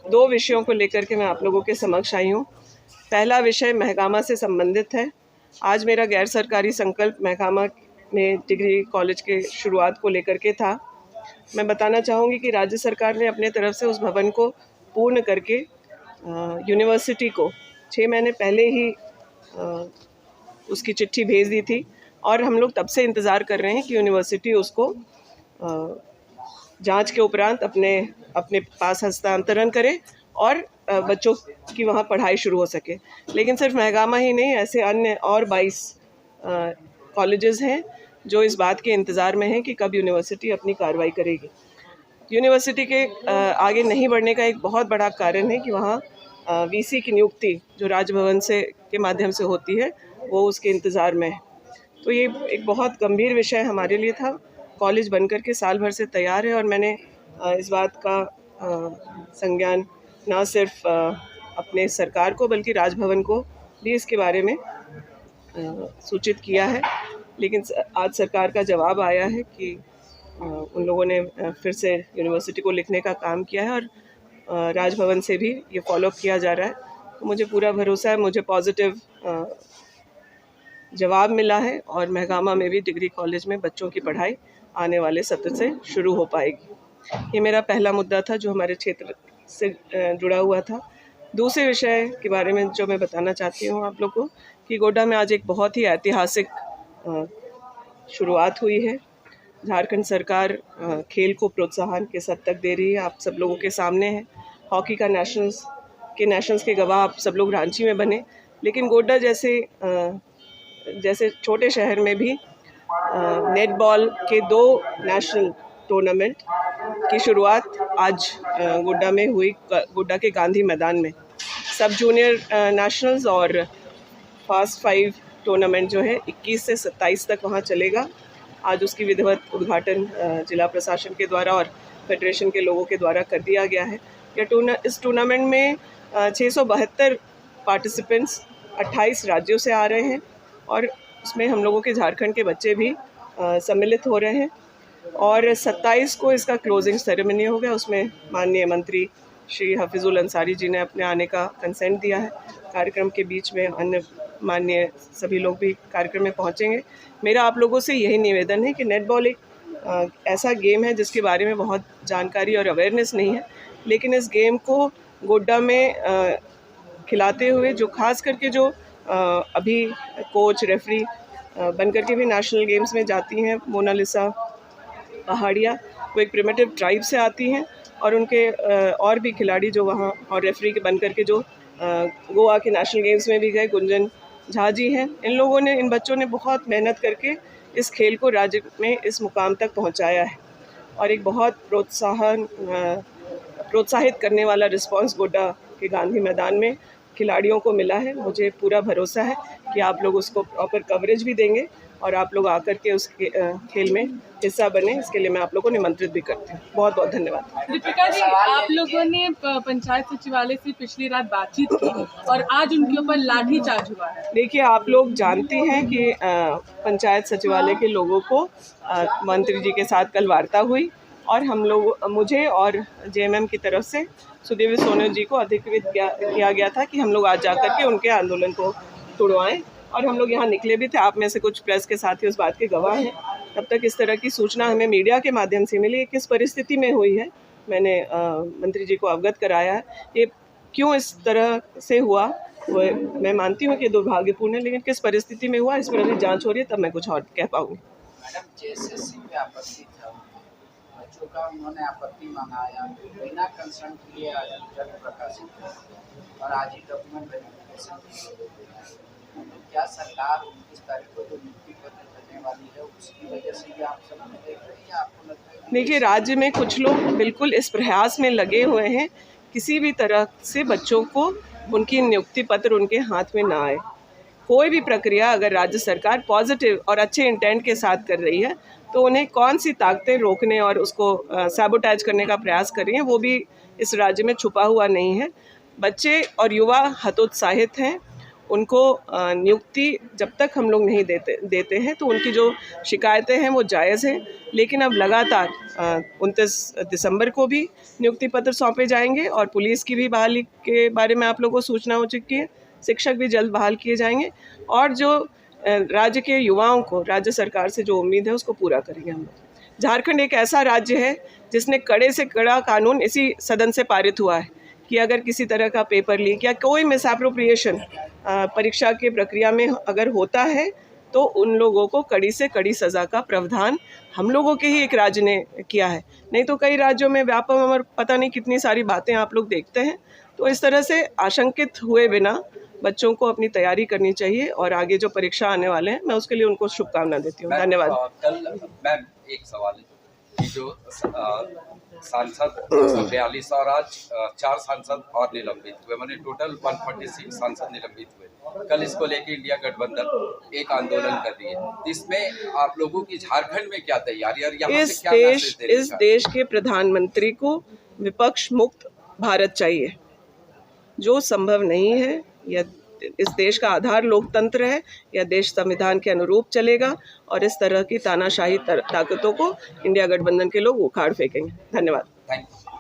दो विषयों को लेकर के मैं आप लोगों के समक्ष आई हूँ। पहला विषय महकामा से संबंधित है। आज मेरा गैर सरकारी संकल्प महकामा में डिग्री कॉलेज के शुरुआत को लेकर के था। मैं बताना चाहूँगी कि राज्य सरकार ने अपने तरफ से उस भवन को पूर्ण करके यूनिवर्सिटी को 6 महीने पहले ही उसकी चिट्ठी भेज दी थी और हम लोग तब से इंतज़ार कर रहे हैं कि यूनिवर्सिटी उसको जांच के उपरांत अपने पास हस्तांतरण करे और बच्चों की वहाँ पढ़ाई शुरू हो सके। लेकिन सिर्फ महकामा ही नहीं, ऐसे अन्य और 22 कॉलेजेस हैं जो इस बात के इंतज़ार में हैं कि कब यूनिवर्सिटी अपनी कार्रवाई करेगी। यूनिवर्सिटी के आगे नहीं बढ़ने का एक बहुत बड़ा कारण है कि वहाँ वीसी की नियुक्ति जो राजभवन से के माध्यम से होती है वो उसके इंतज़ार में है। तो ये एक बहुत गंभीर विषय हमारे लिए था। कॉलेज बनकर के साल भर से तैयार है और मैंने इस बात का संज्ञान न सिर्फ अपने सरकार को बल्कि राजभवन को भी इसके बारे में सूचित किया है। लेकिन आज सरकार का जवाब आया है कि उन लोगों ने फिर से यूनिवर्सिटी को लिखने का काम किया है और राजभवन से भी ये फॉलोअप किया जा रहा है। तो मुझे पूरा भरोसा है, मुझे पॉजिटिव जवाब मिला है और महकामा में भी डिग्री कॉलेज में बच्चों की पढ़ाई आने वाले सत्र से शुरू हो पाएगी। ये मेरा पहला मुद्दा था जो हमारे क्षेत्र से जुड़ा हुआ था। दूसरे विषय के बारे में जो मैं बताना चाहती हूँ आप लोग को कि गोड्डा में आज एक बहुत ही ऐतिहासिक शुरुआत हुई है। झारखंड सरकार खेल को प्रोत्साहन के स्तर तक दे रही है। आप सब लोगों के सामने है हॉकी का नेशनल्स के गवाह आप सब लोग रांची में बने, लेकिन गोड्डा जैसे छोटे शहर में भी नेटबॉल के 2 नेशनल टूर्नामेंट की शुरुआत आज गोड्डा में हुई। गोड्डा के गांधी मैदान में सब जूनियर नेशनल्स और फास्ट 5 टूर्नामेंट जो है 21 से 27 तक वहां चलेगा। आज उसकी विधिवत उद्घाटन जिला प्रशासन के द्वारा और फेडरेशन के लोगों के द्वारा कर दिया गया है। इस टूर्नामेंट में 672 पार्टिसिपेंट्स 28 राज्यों से आ रहे हैं और उसमें हम लोगों के झारखंड के बच्चे भी सम्मिलित हो रहे हैं। और 27 को इसका क्लोजिंग सेरेमनी हो गया। उसमें माननीय मंत्री श्री हफीजुल अंसारी जी ने अपने आने का कंसेंट दिया है। कार्यक्रम के बीच में अन्य माननीय सभी लोग भी कार्यक्रम में पहुंचेंगे। मेरा आप लोगों से यही निवेदन है कि नेटबॉल एक ऐसा गेम है जिसके बारे में बहुत जानकारी और अवेयरनेस नहीं है, लेकिन इस गेम को गोड्डा में खिलाते हुए जो खास करके जो अभी कोच रेफरी बनकर के भी नेशनल गेम्स में जाती हैं, मोनालिसा पहाड़िया, वो एक प्रिमिटिव ट्राइब से आती हैं और उनके और भी खिलाड़ी जो वहाँ और रेफरी के बनकर के जो गोवा के नेशनल गेम्स में भी गए, गुंजन झा जी हैं। इन बच्चों ने बहुत मेहनत करके इस खेल को राज्य में इस मुकाम तक पहुँचाया है और एक बहुत प्रोत्साहित करने वाला रिस्पांस गोड्डा के गांधी मैदान में खिलाड़ियों को मिला है। मुझे पूरा भरोसा है कि आप लोग उसको प्रॉपर कवरेज भी देंगे और आप लोग आकर के उस खेल में हिस्सा बने। इसके लिए मैं आप लोगों को निमंत्रित भी करती हूँ। बहुत बहुत धन्यवाद। दीपिका जी, आप लोगों ने पंचायत सचिवालय से पिछली रात बातचीत की और आज उनके ऊपर लाठीचार्ज हुआ है। देखिए, आप लोग जानते हैं कि पंचायत सचिवालय के लोगों को मंत्री जी के साथ कल वार्ता हुई और मुझे और जेएमएम की तरफ से सुदेवी सोनू जी को अधिकृत किया गया था कि हम लोग आज जाकर के उनके आंदोलन को तुड़वाएं और हम लोग यहाँ निकले भी थे। आप में से कुछ प्रेस के साथी उस बात के गवाह हैं। तब तक इस तरह की सूचना हमें मीडिया के माध्यम से मिली। किस परिस्थिति में हुई है मैंने मंत्री जी को अवगत कराया है। ये क्यों इस तरह से हुआ वो मैं मानती हूँ कि दुर्भाग्यपूर्ण है, लेकिन किस परिस्थिति में हुआ इस पर अभी जाँच हो रही है, तब मैं कुछ और कह पाऊँगी। मैडम, जेएसएससी में आपत्ति था, बच्चों का उन्होंने आपत्ति मंगाया, बिना कंसर्न किए आज रिजल्ट प्रकाशित और आज ही डॉक्यूमेंट वेरिफिकेशन। क्या सरकार 29 तारीख को जो नियुक्ति पत्र देने वाली है उसकी वजह से भी आप सब देख रहे हैं या आपको लगता है? देखिए, राज्य में कुछ लोग बिल्कुल इस प्रयास में लगे हुए हैं किसी भी तरह से बच्चों को उनकी नियुक्ति पत्र उनके हाथ में ना आए। कोई भी प्रक्रिया अगर राज्य सरकार पॉजिटिव और अच्छे इंटेंट के साथ कर रही है तो उन्हें कौन सी ताकतें रोकने और उसको सैबोटेज करने का प्रयास कर रही हैं वो भी इस राज्य में छुपा हुआ नहीं है। बच्चे और युवा हतोत्साहित हैं उनको नियुक्ति जब तक हम लोग नहीं देते हैं तो उनकी जो शिकायतें हैं वो जायज़ हैं, लेकिन अब लगातार 29 दिसंबर को भी नियुक्ति पत्र सौंपे जाएंगे और पुलिस की भी बहाली के बारे में आप लोगों को सूचना हो चुकी है। शिक्षक भी जल्द बहाल किए जाएंगे और जो राज्य के युवाओं को राज्य सरकार से जो उम्मीद है उसको पूरा करेंगे हम लोग। झारखंड एक ऐसा राज्य है जिसने कड़े से कड़ा कानून इसी सदन से पारित हुआ है कि अगर किसी तरह का पेपर लीक या कोई मिसएप्रोप्रिएशन परीक्षा की प्रक्रिया में अगर होता है तो उन लोगों को कड़ी से कड़ी सज़ा का प्रावधान हम लोगों के ही एक राज्य ने किया है। नहीं तो कई राज्यों में व्यापक और पता नहीं कितनी सारी बातें आप लोग देखते हैं। तो इस तरह से आशंकित हुए बिना बच्चों को अपनी तैयारी करनी चाहिए और आगे जो परीक्षा आने वाले हैं मैं उसके लिए उनको शुभकामना देती हूँ। धन्यवाद। कल मैम एक सवाल है कि जो सांसद 142 और आज 4 सांसद और निलंबित हुए, मैंने टोटल 146 सांसद निलंबित हुए। कल इसको लेके इंडिया गठबंधन एक आंदोलन कर रही है, इसमें आप लोगों की झारखंड में क्या तैयारी और यहाँ से क्या मैसेज देना इस देश के प्रधानमंत्री को विपक्ष मुक्त भारत चाहिए, जो संभव नहीं है। यह इस देश का आधार लोकतंत्र है, यह देश संविधान के अनुरूप चलेगा और इस तरह की तानाशाही ताकतों को इंडिया गठबंधन के लोग उखाड़ फेंकेंगे। धन्यवाद। Thank you.